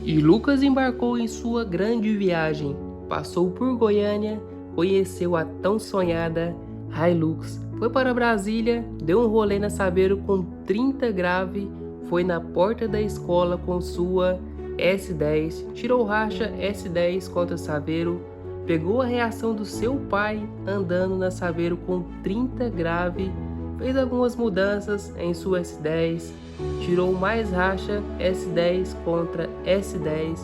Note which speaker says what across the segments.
Speaker 1: E Lucas embarcou em sua grande viagem, passou por Goiânia, conheceu a tão sonhada Hilux, foi para Brasília, deu um rolê na Saveiro com 30 grave, foi na porta da escola com sua S10, tirou racha S10 contra Saveiro, pegou a reação do seu pai andando na Saveiro com 30 grave, fez algumas mudanças em sua S10, tirou mais racha S10 contra S10,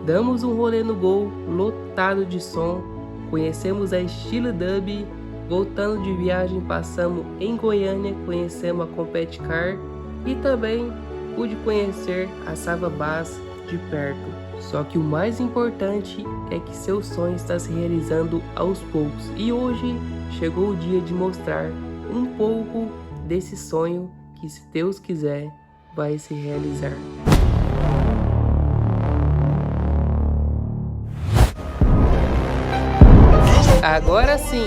Speaker 1: damos um rolê no Gol lotado de som, conhecemos a estilo dub, voltando de viagem passamos em Goiânia, conhecemos a Compete Car e também pude conhecer a Sava Bass de perto. Só que o mais importante é que seu sonho está se realizando aos poucos e hoje chegou o dia de mostrar um pouco desse sonho que, se Deus quiser, vai se realizar. Agora sim!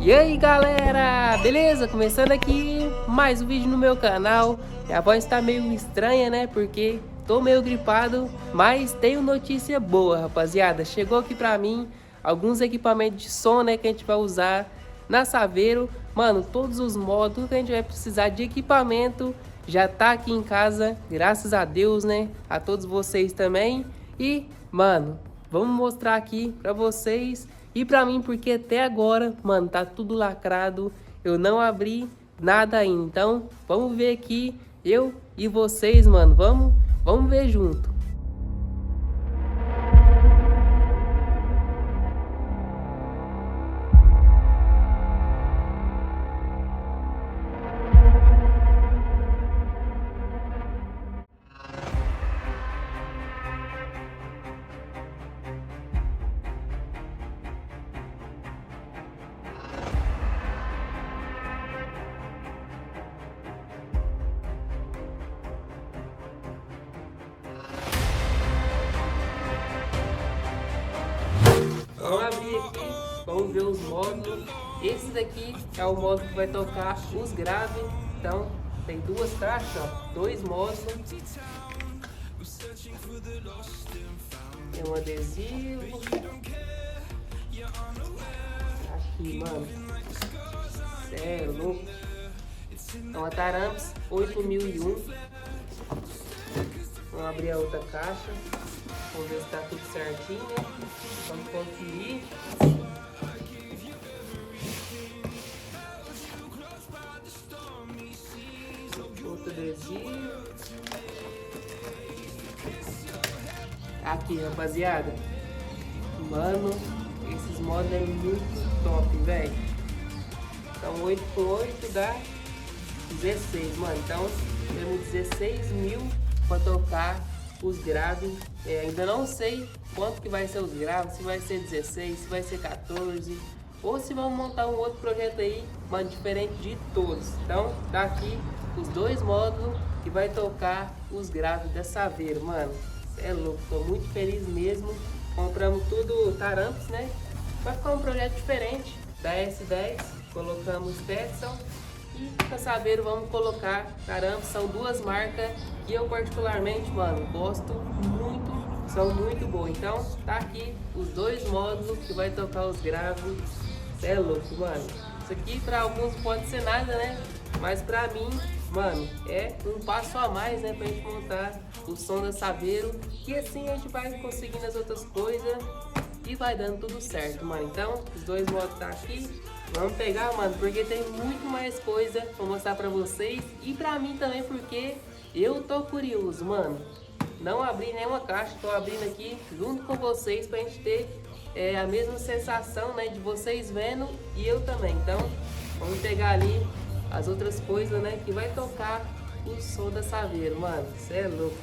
Speaker 1: E aí galera, beleza? Começando aqui mais um vídeo no meu canal. A voz tá meio estranha, né? Porque tô meio gripado, mas tenho notícia boa, rapaziada. Chegou aqui pra mim alguns equipamentos de som, né, que a gente vai usar na Saveiro. Mano, todos os modos, tudo que a gente vai precisar de equipamento já tá aqui em casa, graças a Deus, né? A todos vocês também. E, mano, vamos mostrar aqui pra vocês e pra mim, porque até agora, mano, tá tudo lacrado. Eu não abri nada ainda. Então, vamos ver aqui, eu e vocês, mano. Vamos ver junto. Vamos abrir aqui, vamos ver os módulos. Esse daqui é o módulo que vai tocar os graves. Então, tem duas caixas, ó, dois módulos. Tem um adesivo. Aqui, mano. Sério, louco. É uma Taramps 8001. Vamos abrir a outra caixa. Vamos ver se tá tudo certinho, né? Vamos conferir. Outro adesivo. Aqui, rapaziada. Mano, esses modos é muito top, velho. Então 8 por 8 dá 16, mano. Então temos 16 mil para tocar os graves. Ainda não sei quanto que vai ser os graves, se vai ser 16, se vai ser 14, ou se vamos montar um outro projeto aí, mano, diferente de todos. Então tá aqui os dois módulos que vai tocar os graves da Saveiro, mano. Cê é louco, tô muito feliz mesmo. Compramos tudo Taramps, né? Vai ficar um projeto diferente da S10. Colocamos Stetson e na Saveiro vamos colocar Taramps. São duas marcas que eu particularmente, mano, gosto muito, são muito boas. Então tá aqui os dois módulos que vai tocar os graves. Cê é louco, mano. Isso aqui pra alguns pode ser nada, né? Mas pra mim, mano, é um passo a mais, né, pra gente montar o som da Saveiro. E assim a gente vai conseguindo as outras coisas e vai dando tudo certo, mano. Então, os dois módulos tá aqui. Vamos pegar, mano, porque tem muito mais coisa pra mostrar pra vocês. E pra mim também, porque eu tô curioso, mano. Não abri nenhuma caixa, tô abrindo aqui junto com vocês pra gente ter a mesma sensação, né, de vocês vendo e eu também. Então, vamos pegar ali as outras coisas, né, que vai tocar o som da Saveiro, mano. Cê é louco.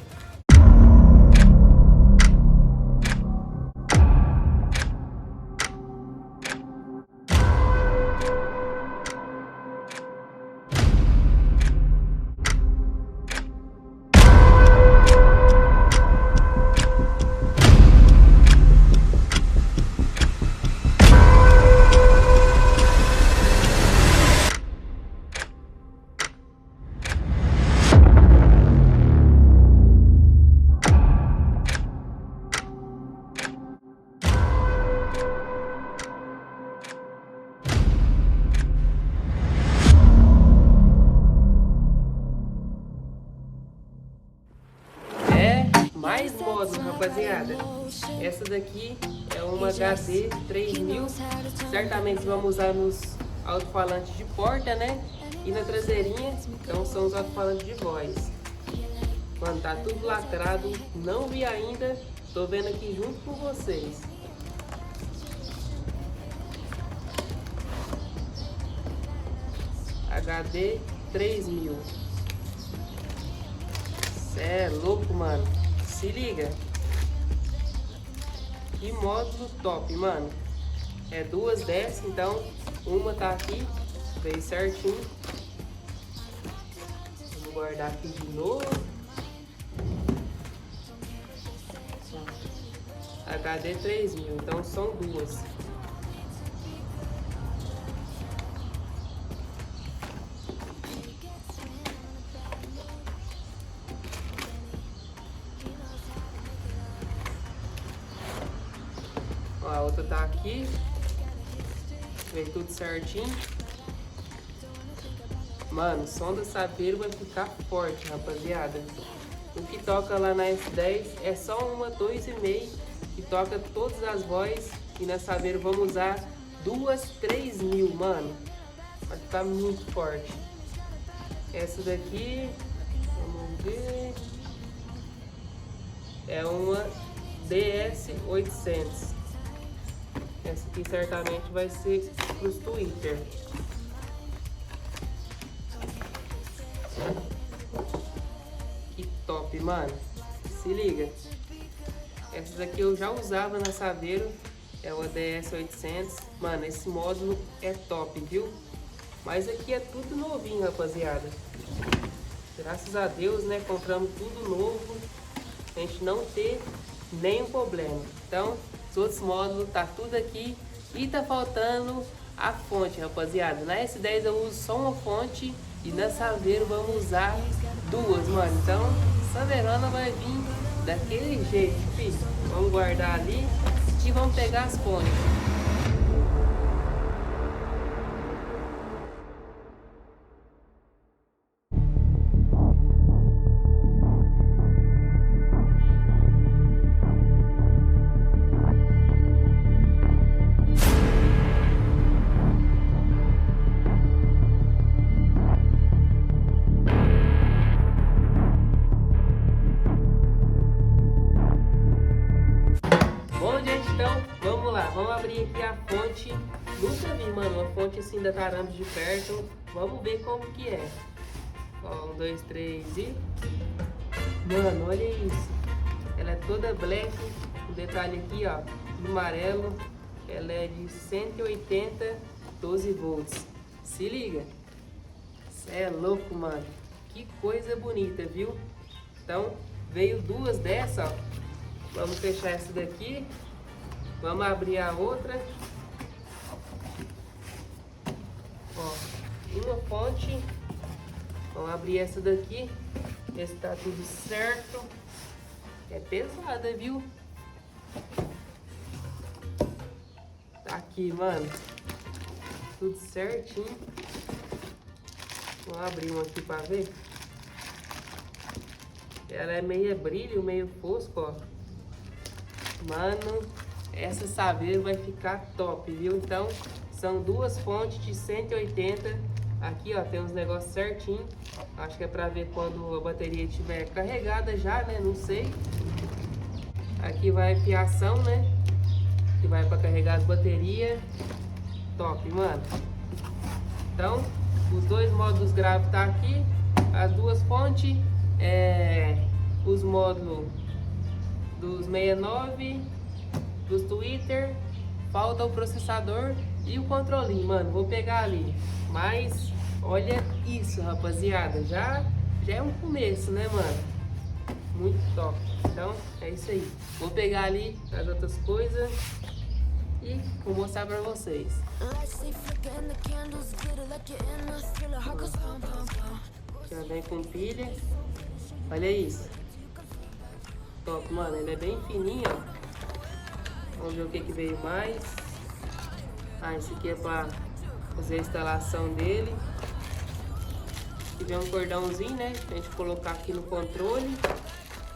Speaker 1: Mais módulos, rapaziada. Essa daqui é uma HD 3000. Certamente vamos usar nos alto-falantes de porta, né? E na traseirinha, então são os alto-falantes de voz. Mano, tá tudo lacrado. Não vi ainda. Tô vendo aqui junto com vocês. HD 3000. Cê é louco, mano. Se liga. Que módulo top, mano. É duas dessas, então uma tá aqui. Veio certinho. Vamos guardar aqui de novo. HD 3000, então são duas. Ó, a outra tá aqui. Veio tudo certinho. Mano, o som do sapeiro vai ficar forte, rapaziada. O que toca lá na S10 é só uma 2,5 que toca todas as vozes. E na sapeiro vamos usar duas 3000, mano. Vai ficar muito forte. Essa daqui, vamos ver, é uma DS800. Essa aqui certamente vai ser pros Twitter. Que top, mano. Se liga. Essas aqui eu já usava na Saveiro. É uma DS800. Mano, esse módulo é top, viu? Mas aqui é tudo novinho, rapaziada. Graças a Deus, né? Compramos tudo novo. A gente não ter nenhum problema. Então, os outros módulos tá tudo aqui. E tá faltando a fonte, rapaziada. Na S10 eu uso só uma fonte. E na Saveiro vamos usar duas, mano. Então, Saveirona vai vir daquele jeito, filho. Vamos guardar ali e vamos pegar as fontes. Vamos abrir aqui a fonte. Nunca vi, mano, uma fonte assim da Tarambi de perto. Vamos ver como que é. Ó, 1, 2, 3 e... Mano, olha isso. Ela é toda black. O detalhe aqui, ó, amarelo. Ela é de 180, 12 volts. Se liga. Cê é louco, mano. Que coisa bonita, viu? Então, veio duas dessa, ó. Vamos fechar essa daqui. Vamos abrir a outra. Ó, uma fonte. Vamos abrir essa daqui. Ver se tá tudo certo. É pesada, viu? Tá aqui, mano. Tudo certinho. Vamos abrir uma aqui pra ver. Ela é meio brilho, meio fosco, ó. Mano, essa Saveiro vai ficar top, viu? Então, são duas fontes de 180. Aqui, ó, tem uns negócios certinho. Acho que é pra ver quando a bateria estiver carregada já, né? Não sei. Aqui vai a fiação, né? Que vai pra carregar as baterias. Top, mano. Então, os dois módulos graves tá aqui. As duas fontes. Os módulos dos 69, dos Twitter. Falta o processador e o controlinho, mano. Vou pegar ali. Mas olha isso, rapaziada. Já é um começo, né, mano? Muito top. Então é isso aí. Vou pegar ali as outras coisas e vou mostrar pra vocês. Já vem com pilha. Olha isso. Top, mano. Ele é bem fininho, ó. Vamos ver o que veio mais. Ah, esse aqui é pra fazer a instalação dele. Aqui vem um cordãozinho, né? Pra gente colocar aqui no controle.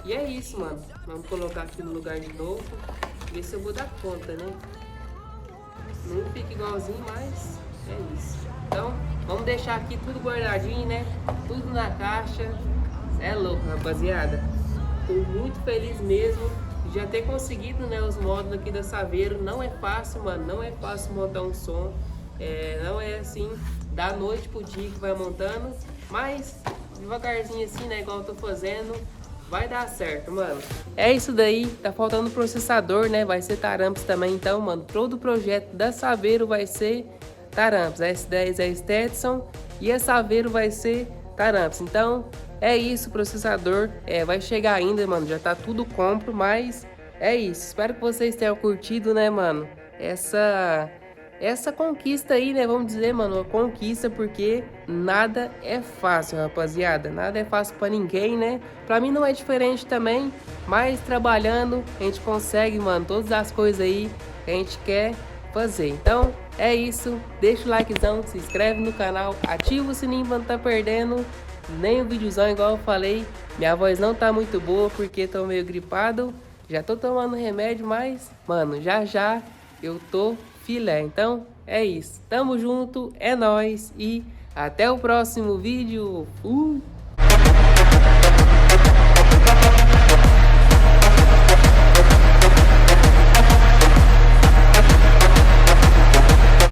Speaker 1: E é isso, mano. Vamos colocar aqui no lugar de novo. Ver se eu vou dar conta, né? Não fica igualzinho, mas é isso. Então, vamos deixar aqui tudo guardadinho, né? Tudo na caixa. É louco, rapaziada. Tô muito feliz mesmo de já ter conseguido, né, os módulos aqui da Saveiro. Não é fácil, mano. Não é fácil montar um som. Não é assim, da noite pro dia que vai montando. Mas, devagarzinho assim, né? Igual eu tô fazendo. Vai dar certo, mano. É isso daí. Tá faltando processador, né? Vai ser Taramps também. Então, mano, todo o projeto da Saveiro vai ser Taramps. A S10 é Stetson e a Saveiro vai ser Taramps. Então, é isso, processador. Vai chegar ainda, mano. Já tá tudo compro, mas é isso. Espero que vocês tenham curtido, né, mano? Essa conquista aí, né? Vamos dizer, mano, uma conquista, porque nada é fácil, rapaziada. Nada é fácil pra ninguém, né? Pra mim não é diferente também, mas trabalhando a gente consegue, mano, todas as coisas aí que a gente quer fazer. Então, é isso. Deixa o likezão, se inscreve no canal, ativa o sininho pra não tá perdendo nem o videozão, igual eu falei. Minha voz não tá muito boa porque tô meio gripado. Já tô tomando remédio, mas, mano, já eu tô filé. Então, é isso. Tamo junto, é nóis e até o próximo vídeo. Fui!